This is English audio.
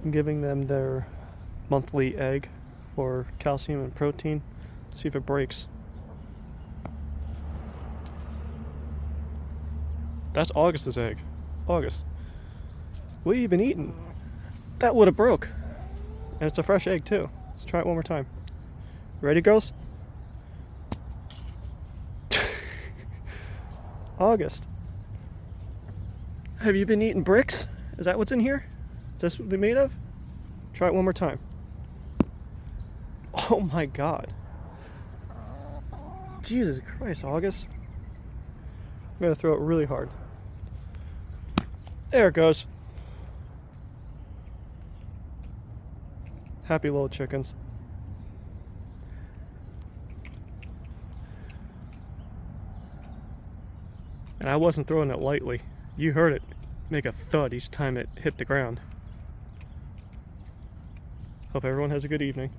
I'm giving them their monthly egg for calcium and protein. See if it breaks. That's August's egg. August, what have you been eating? That would have broke. And it's a fresh egg too. Let's try it one more time. Ready, girls? August, have you been eating bricks? Is that what's in here? Is this what they're made of? Try it one more time. Oh my God. Jesus Christ, August. I'm gonna throw it really hard. There it goes. Happy little chickens. And I wasn't throwing it lightly. You heard it make a thud each time it hit the ground. Hope everyone has a good evening.